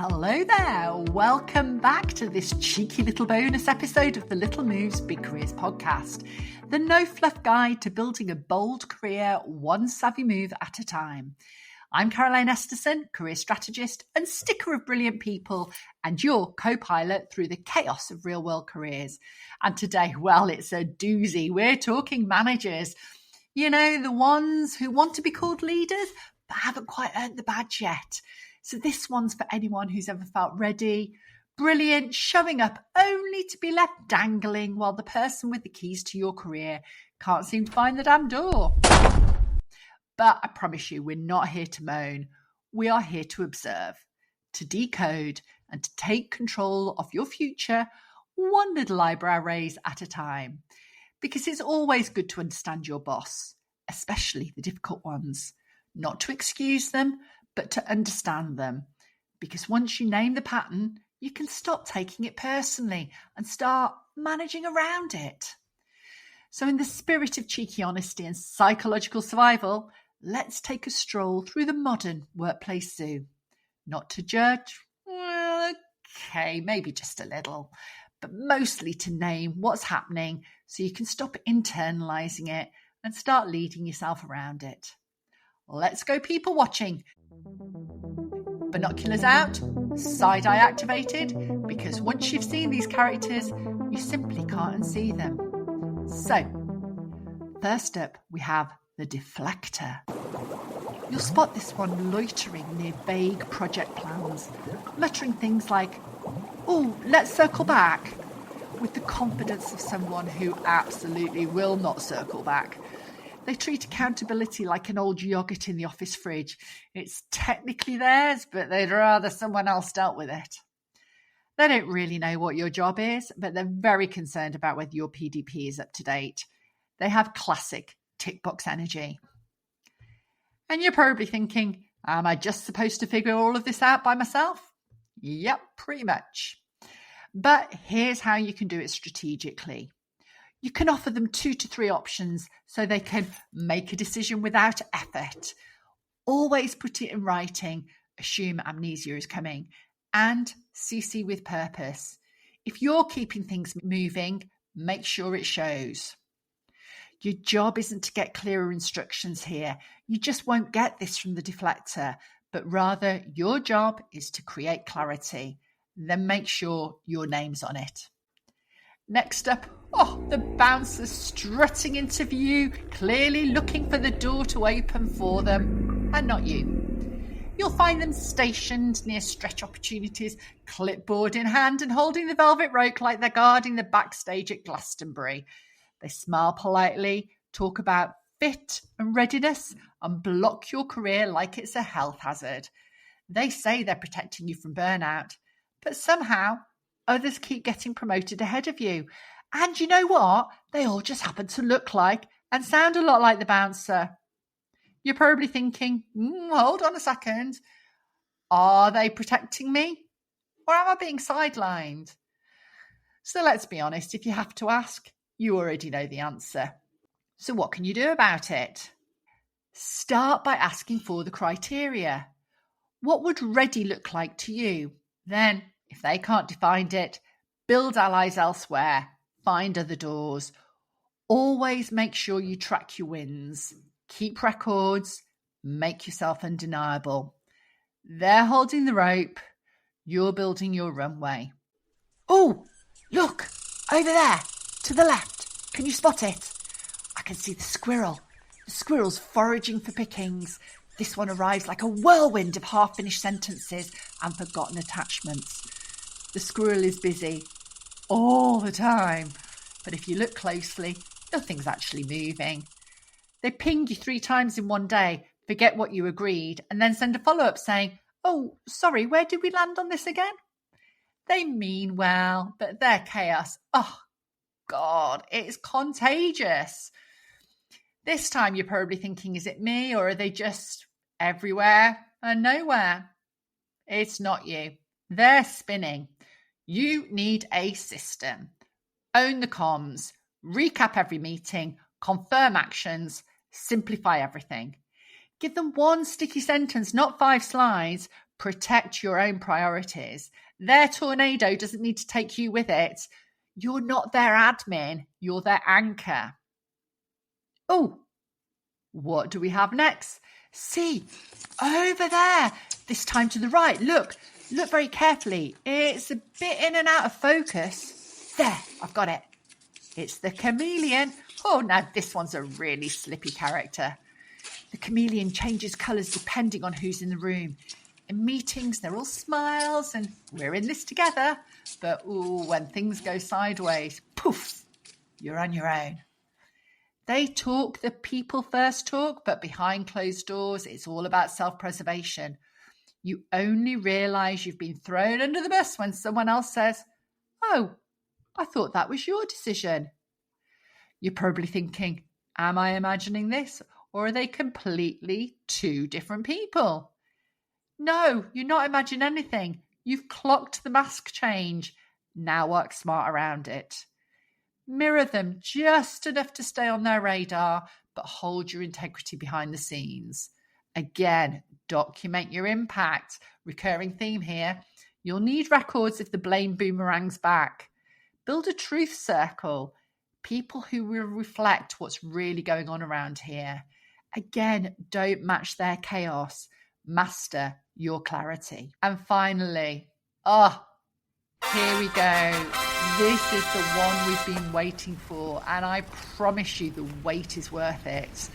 Hello there, welcome back to this cheeky little bonus episode of the Little Moves Big Careers podcast, the no fluff guide to building a bold career one savvy move at a time. I'm Caroline Esterson, career strategist and sticker of brilliant people and your co-pilot through the chaos of real world careers. And today, well, it's a doozy. We're talking managers. You know, the ones who want to be called leaders but haven't quite earned the badge yet. So this one's for anyone who's ever felt ready, brilliant, showing up only to be left dangling while the person with the keys to your career can't seem to find the damn door. But I promise you, we're not here to moan. We are here to observe, to decode, and to take control of your future one little eyebrow raise at a time. Because it's always good to understand your boss, especially the difficult ones. Not to excuse them, but to understand them. Because once you name the pattern, you can stop taking it personally and start managing around it. So in the spirit of cheeky honesty and psychological survival, let's take a stroll through the modern workplace zoo. Not to judge, well, okay, maybe just a little, but mostly to name what's happening so you can stop internalizing it and start leading yourself around it. Let's go people watching. Binoculars out, side-eye activated, because once you've seen these characters, you simply can't unsee them. So, first up, we have the deflector. You'll spot this one loitering near vague project plans, muttering things like, "Oh, let's circle back," with the confidence of someone who absolutely will not circle back. They treat accountability like an old yoghurt in the office fridge. It's technically theirs, but they'd rather someone else dealt with it. They don't really know what your job is, but they're very concerned about whether your PDP is up to date. They have classic tick box energy. And you're probably thinking, am I just supposed to figure all of this out by myself? Yep, pretty much. But here's how you can do it strategically. You can offer them 2 to 3 options so they can make a decision without effort. Always put it in writing, assume amnesia is coming, and CC with purpose. If you're keeping things moving, make sure it shows. Your job isn't to get clearer instructions here. You just won't get this from the deflector, but rather your job is to create clarity. Then make sure your name's on it. Next up, the bouncer strutting into view, clearly looking for the door to open for them, and not you. You'll find them stationed near stretch opportunities, clipboard in hand and holding the velvet rope like they're guarding the backstage at Glastonbury. They smile politely, talk about fit and readiness, and block your career like it's a health hazard. They say they're protecting you from burnout, but somehow others keep getting promoted ahead of you. And you know what? They all just happen to look like and sound a lot like the bouncer. You're probably thinking, hold on a second. Are they protecting me? Or am I being sidelined? So let's be honest, if you have to ask, you already know the answer. So what can you do about it? Start by asking for the criteria. What would ready look like to you? Then, if they can't define it, build allies elsewhere, find other doors. Always make sure you track your wins. Keep records, make yourself undeniable. They're holding the rope, you're building your runway. Oh, look, over there, to the left. Can you spot it? I can see the squirrel. The squirrel's foraging for pickings. This one arrives like a whirlwind of half-finished sentences and forgotten attachments. The squirrel is busy all the time, but if you look closely, nothing's actually moving. They ping you 3 times in one day, forget what you agreed, and then send a follow-up saying, "Oh, sorry, where did we land on this again?" They mean well, but their chaos, oh God, it's contagious. This time you're probably thinking, is it me, or are they just everywhere and nowhere? It's not you. They're spinning. You need a system. Own the comms, recap every meeting, confirm actions, simplify everything. Give them one sticky sentence, not 5 slides. Protect your own priorities. Their tornado doesn't need to take you with it. You're not their admin. You're their anchor. Oh, what do we have next? See, over there, this time to the right. Look very carefully. It's a bit in and out of focus. There, I've got it. It's the chameleon. Oh, now this one's a really slippy character. The chameleon changes colours depending on who's in the room. In meetings, they're all smiles and we're in this together. But when things go sideways, poof, you're on your own. They talk the people first talk, but behind closed doors, it's all about self-preservation. You only realise you've been thrown under the bus when someone else says, "Oh, I thought that was your decision." You're probably thinking, am I imagining this? Or are they completely two different people? No, you're not imagining anything. You've clocked the mask change. Now work smart around it. Mirror them just enough to stay on their radar, but hold your integrity behind the scenes. Again, document your impact. Recurring theme here. You'll need records if the blame boomerangs back. Build a truth circle. People who will reflect what's really going on around here. Again, don't match their chaos. Master your clarity. And finally, here we go. This is the one we've been waiting for, and I promise you the wait is worth it.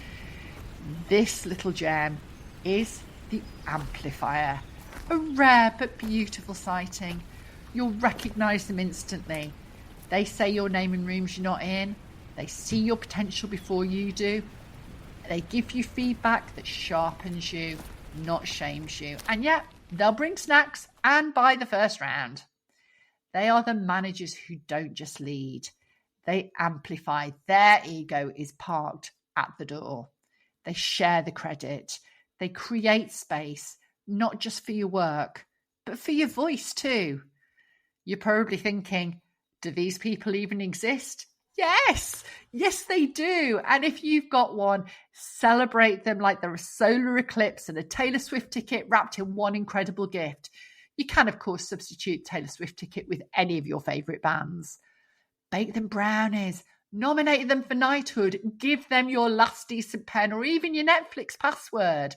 This little gem is the amplifier. A rare but beautiful sighting. You'll recognise them instantly. They say your name in rooms you're not in. They see your potential before you do. They give you feedback that sharpens you, not shames you. And yet, they'll bring snacks and buy the first round. They are the managers who don't just lead. They amplify. Their ego is parked at the door. They share the credit. They create space, not just for your work, but for your voice too. You're probably thinking, do these people even exist? Yes, they do. And if you've got one, celebrate them like they're a solar eclipse and a Taylor Swift ticket wrapped in one incredible gift. You can, of course, substitute Taylor Swift ticket with any of your favourite bands. Bake them brownies, nominate them for knighthood, give them your last decent pen or even your Netflix password.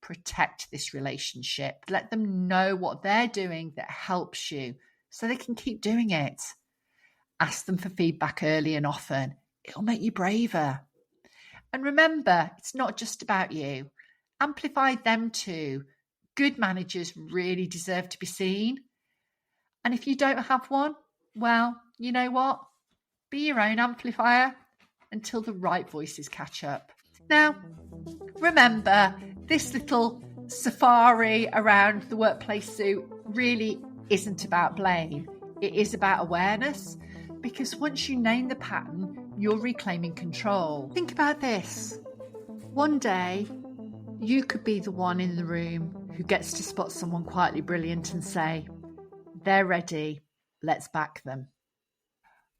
Protect this relationship. Let them know what they're doing that helps you so they can keep doing it. Ask them for feedback early and often. It'll make you braver. And remember, it's not just about you. Amplify them too. Good managers really deserve to be seen. And if you don't have one, well, you know what? Be your own amplifier until the right voices catch up. Now, remember, this little safari around the workplace suit really isn't about blame. It is about awareness. Because once you name the pattern, you're reclaiming control. Think about this. One day, you could be the one in the room who gets to spot someone quietly brilliant and say, they're ready, let's back them.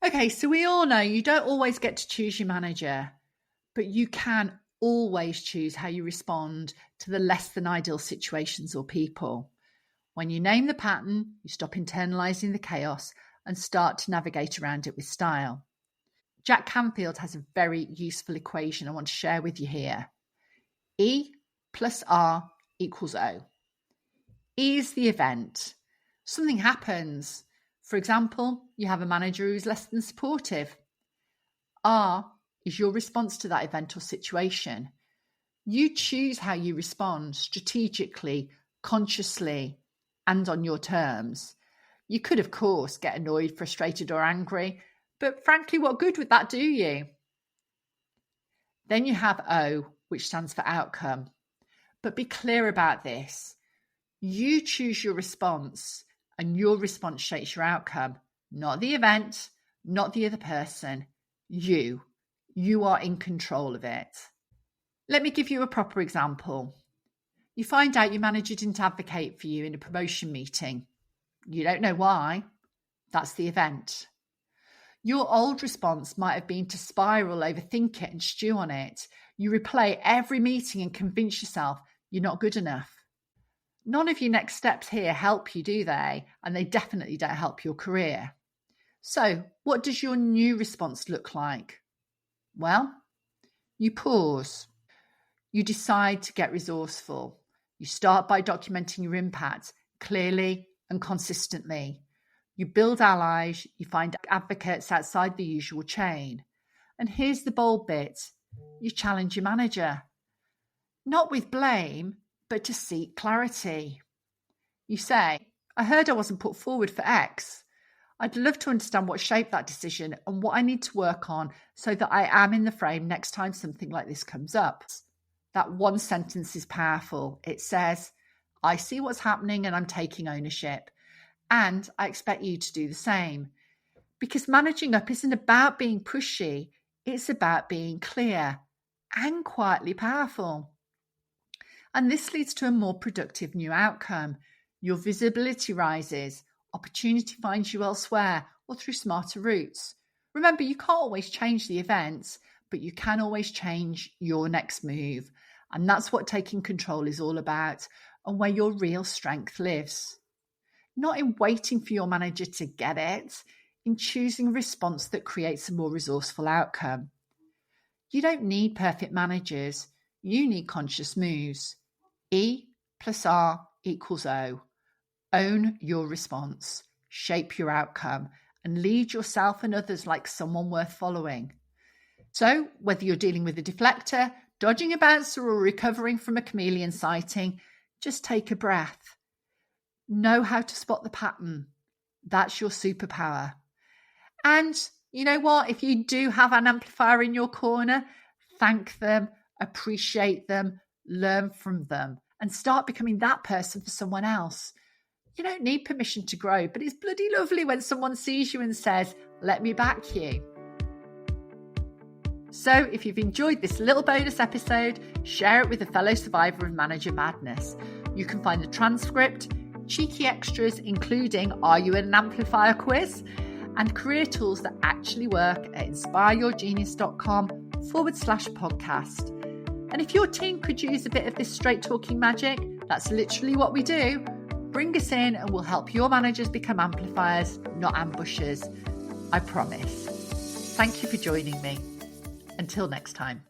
Okay, so we all know you don't always get to choose your manager, but you can always choose how you respond to the less than ideal situations or people. When you name the pattern, you stop internalising the chaos and start to navigate around it with style. Jack Canfield has a very useful equation I want to share with you here. E plus R equals O. E is the event. Something happens. For example, you have a manager who's less than supportive. R is your response to that event or situation. You choose how you respond strategically, consciously, and on your terms. You could, of course, get annoyed, frustrated, or angry, but frankly, what good would that do you? Then you have O, which stands for outcome. But be clear about this. You choose your response, and your response shapes your outcome, not the event, not the other person. You. You are in control of it. Let me give you a proper example. You find out your manager didn't advocate for you in a promotion meeting. You don't know why. That's the event. Your old response might have been to spiral, overthink it and stew on it. You replay every meeting and convince yourself you're not good enough. None of your next steps here help you, do they? And they definitely don't help your career. So, what does your new response look like? Well, you pause. You decide to get resourceful. You start by documenting your impact clearly and consistently. You build allies. You find advocates outside the usual chain. And here's the bold bit. You challenge your manager. Not with blame, but to seek clarity. You say, I heard I wasn't put forward for X. I'd love to understand what shaped that decision and what I need to work on so that I am in the frame next time something like this comes up. That one sentence is powerful. It says, I see what's happening and I'm taking ownership. And I expect you to do the same. Because managing up isn't about being pushy. It's about being clear and quietly powerful. And this leads to a more productive new outcome. Your visibility rises. Opportunity finds you elsewhere or through smarter routes. Remember, you can't always change the events, but you can always change your next move. And that's what taking control is all about and where your real strength lives. Not in waiting for your manager to get it, in choosing a response that creates a more resourceful outcome. You don't need perfect managers. You need conscious moves. E plus R equals O. Own your response, shape your outcome, and lead yourself and others like someone worth following. So, whether you're dealing with a deflector, dodging a bouncer, or recovering from a chameleon sighting, just take a breath. Know how to spot the pattern. That's your superpower. And you know what? If you do have an amplifier in your corner, thank them, appreciate them, learn from them, and start becoming that person for someone else. You don't need permission to grow, but it's bloody lovely when someone sees you and says, let me back you. So if you've enjoyed this little bonus episode, share it with a fellow survivor of manager madness. You can find the transcript, cheeky extras, including Are You an Amplifier quiz, and career tools that actually work at inspireyourgenius.com/podcast. And if your team could use a bit of this straight talking magic, that's literally what we do. Bring us in and we'll help your managers become amplifiers, not ambushers. I promise. Thank you for joining me. Until next time.